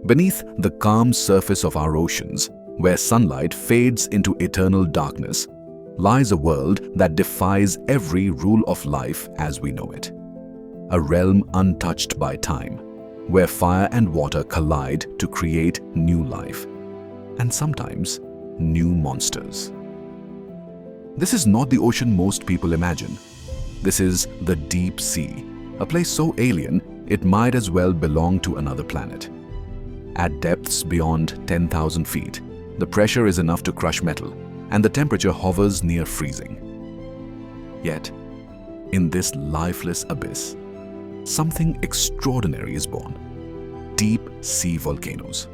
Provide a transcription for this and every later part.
Beneath the calm surface of our oceans, where sunlight fades into eternal darkness, lies a world that defies every rule of life as we know it. A realm untouched by time, where fire and water collide to create new life, and sometimes new monsters. This is not the ocean most people imagine. This is the deep sea, a place so alien it might as well belong to another planet. At depths beyond 10,000 feet, the pressure is enough to crush metal, and the temperature hovers near freezing. Yet, in this lifeless abyss, something extraordinary is born. Deep sea volcanoes.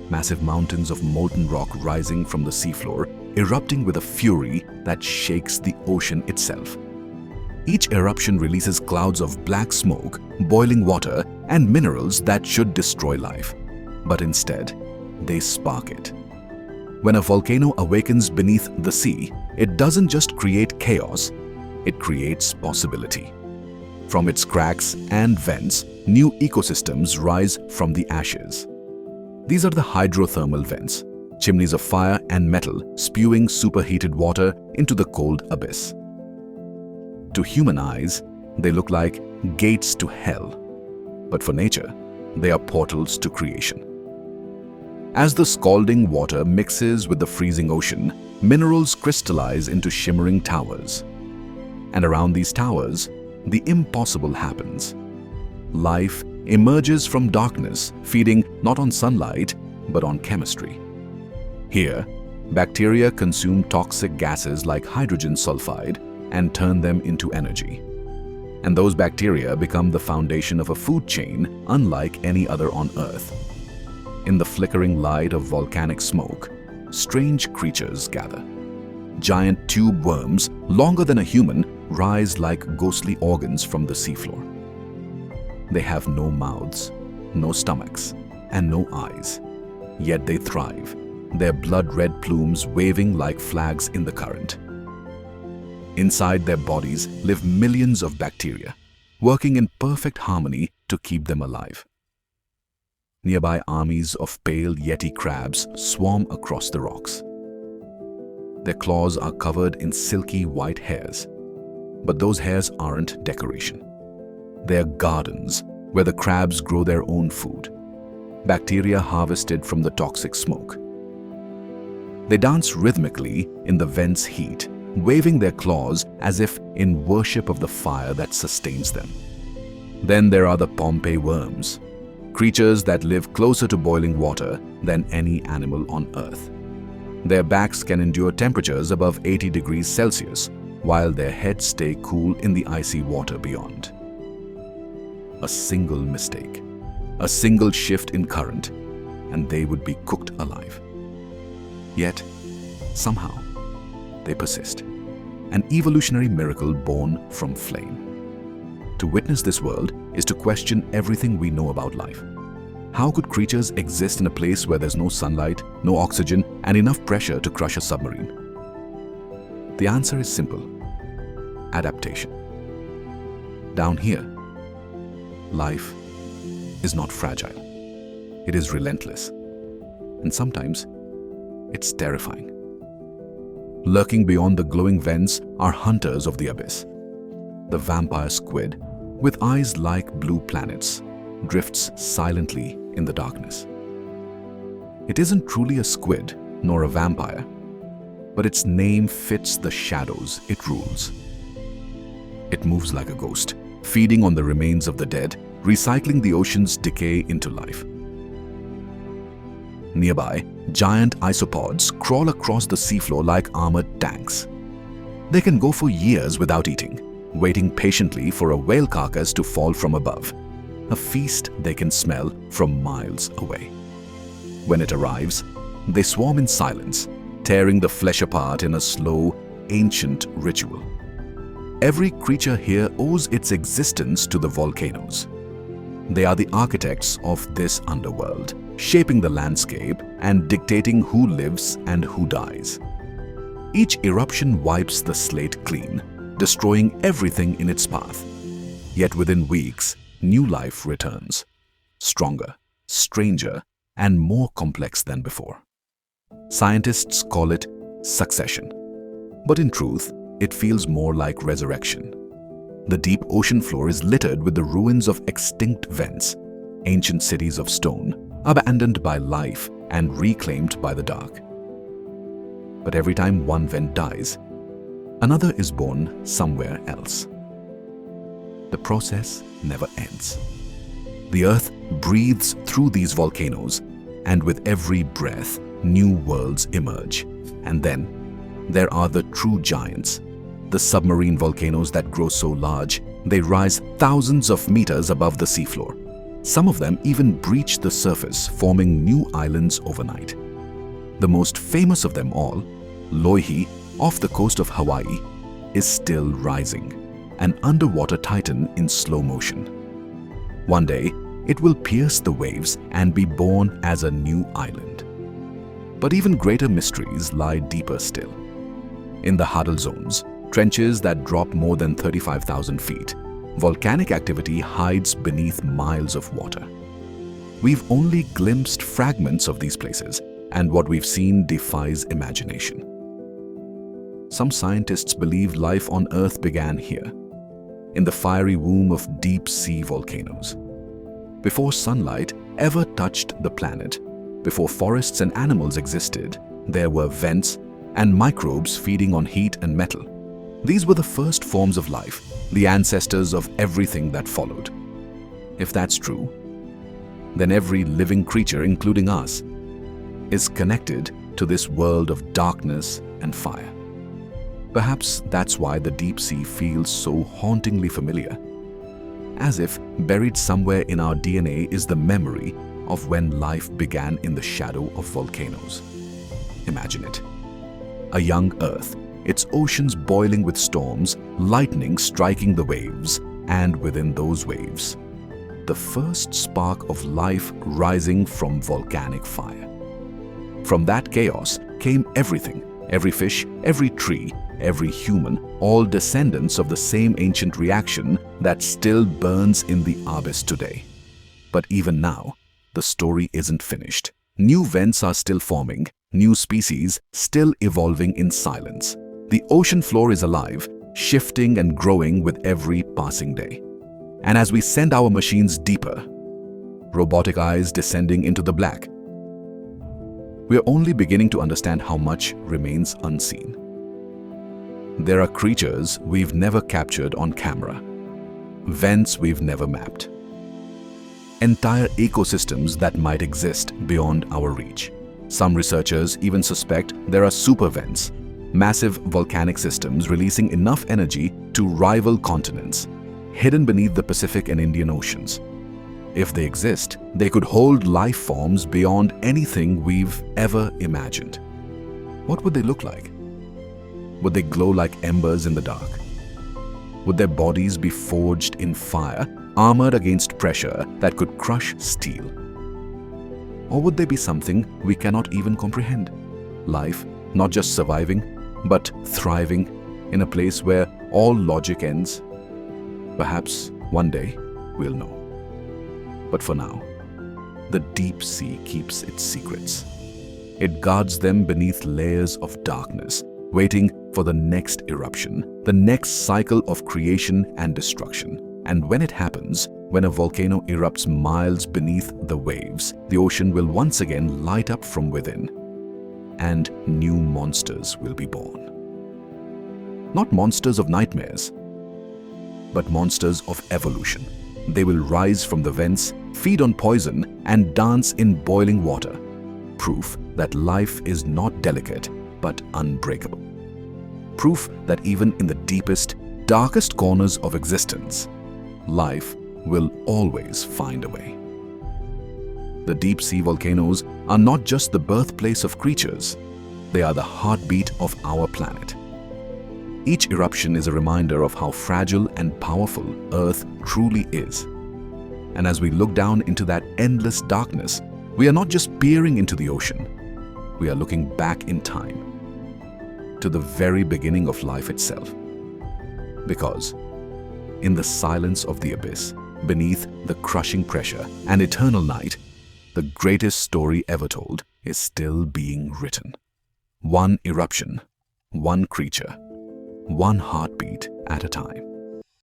Massive mountains of molten rock rising from the seafloor, erupting with a fury that shakes the ocean itself. Each eruption releases clouds of black smoke, boiling water, and minerals that should destroy life. But instead, they spark it. When a volcano awakens beneath the sea, it doesn't just create chaos, it creates possibility. From its cracks and vents, new ecosystems rise from the ashes. These are the hydrothermal vents, chimneys of fire and metal spewing superheated water into the cold abyss. To human eyes, they look like gates to hell, but for nature, they are portals to creation. As the scalding water mixes with the freezing ocean, minerals crystallize into shimmering towers. And around these towers, the impossible happens. Life emerges from darkness, feeding not on sunlight, but on chemistry. Here, bacteria consume toxic gases like hydrogen sulfide and turn them into energy. And those bacteria become the foundation of a food chain unlike any other on Earth. In the flickering light of volcanic smoke, strange creatures gather. Giant tube worms, longer than a human, rise like ghostly organs from the seafloor. They have no mouths, no stomachs, and no eyes. Yet they thrive, their blood-red plumes waving like flags in the current. Inside their bodies live millions of bacteria, working in perfect harmony to keep them alive. Nearby armies of pale yeti crabs swarm across the rocks. Their claws are covered in silky white hairs, but those hairs aren't decoration. They're gardens where the crabs grow their own food, bacteria harvested from the toxic smoke. They dance rhythmically in the vent's heat, waving their claws as if in worship of the fire that sustains them. Then there are the Pompeii worms, creatures that live closer to boiling water than any animal on Earth. Their backs can endure temperatures above 80 degrees Celsius, while their heads stay cool in the icy water beyond. A single mistake, a single shift in current, and they would be cooked alive. Yet, somehow, they persist, an evolutionary miracle born from flame. To witness this world is to question everything we know about life. How could creatures exist in a place where there's no sunlight, no oxygen, and enough pressure to crush a submarine? The answer is simple: adaptation. Down here, life is not fragile. It is relentless. And sometimes, it's terrifying. Lurking beyond the glowing vents are hunters of the abyss. The vampire squid, with eyes like blue planets, drifts silently in the darkness. It isn't truly a squid, nor a vampire, but its name fits the shadows it rules. It moves like a ghost, feeding on the remains of the dead, recycling the ocean's decay into life. Nearby, giant isopods crawl across the seafloor like armored tanks. They can go for years without eating, waiting patiently for a whale carcass to fall from above, a feast they can smell from miles away. When it arrives, they swarm in silence, tearing the flesh apart in a slow, ancient ritual. Every creature here owes its existence to the volcanoes. They are the architects of this underworld, shaping the landscape and dictating who lives and who dies. Each eruption wipes the slate clean, destroying everything in its path. Yet within weeks, new life returns, stronger, stranger, and more complex than before. Scientists call it succession, but in truth, it feels more like resurrection. The deep ocean floor is littered with the ruins of extinct vents, ancient cities of stone, abandoned by life and reclaimed by the dark. But every time one vent dies, another is born somewhere else. The process never ends. The earth breathes through these volcanoes, and with every breath, new worlds emerge. And then, there are the true giants, the submarine volcanoes that grow so large, they rise thousands of meters above the seafloor. Some of them even breach the surface, forming new islands overnight. The most famous of them all, Loihi, off the coast of Hawaii, is still rising, an underwater titan in slow motion. One day, it will pierce the waves and be born as a new island. But even greater mysteries lie deeper still. In the huddle zones, trenches that drop more than 35,000 feet, volcanic activity hides beneath miles of water. We've only glimpsed fragments of these places, and what we've seen defies imagination. Some scientists believe life on Earth began here, in the fiery womb of deep-sea volcanoes. Before sunlight ever touched the planet, before forests and animals existed, there were vents and microbes feeding on heat and metal. These were the first forms of life, the ancestors of everything that followed. If that's true, then every living creature, including us, is connected to this world of darkness and fire. Perhaps that's why the deep sea feels so hauntingly familiar, as if buried somewhere in our DNA is the memory of when life began in the shadow of volcanoes. Imagine it. A young Earth, its oceans boiling with storms, lightning striking the waves, and within those waves, the first spark of life rising from volcanic fire. From that chaos came everything, every fish, every tree, every human, all descendants of the same ancient reaction that still burns in the abyss today. But even now, the story isn't finished. New vents are still forming, new species still evolving in silence. The ocean floor is alive, shifting and growing with every passing day. And as we send our machines deeper, robotic eyes descending into the black, we're only beginning to understand how much remains unseen. There are creatures we've never captured on camera, vents we've never mapped, entire ecosystems that might exist beyond our reach. Some researchers even suspect there are super vents, massive volcanic systems releasing enough energy to rival continents, hidden beneath the Pacific and Indian Oceans. If they exist, they could hold life forms beyond anything we've ever imagined. What would they look like? Would they glow like embers in the dark? Would their bodies be forged in fire, armored against pressure that could crush steel? Or would they be something we cannot even comprehend? Life, not just surviving, but thriving in a place where all logic ends? Perhaps one day we'll know. But for now, the deep sea keeps its secrets. It guards them beneath layers of darkness, waiting for the next eruption, the next cycle of creation and destruction. And when it happens, when a volcano erupts miles beneath the waves, the ocean will once again light up from within, and new monsters will be born. Not monsters of nightmares, but monsters of evolution. They will rise from the vents, feed on poison, and dance in boiling water. Proof that life is not delicate, but unbreakable. Proof that even in the deepest, darkest corners of existence, life will always find a way. The deep-sea volcanoes are not just the birthplace of creatures, they are the heartbeat of our planet. Each eruption is a reminder of how fragile and powerful Earth truly is. And as we look down into that endless darkness, we are not just peering into the ocean, we are looking back in time to the very beginning of life itself. Because in the silence of the abyss, beneath the crushing pressure and eternal night, the greatest story ever told is still being written. One eruption, one creature, one heartbeat at a time.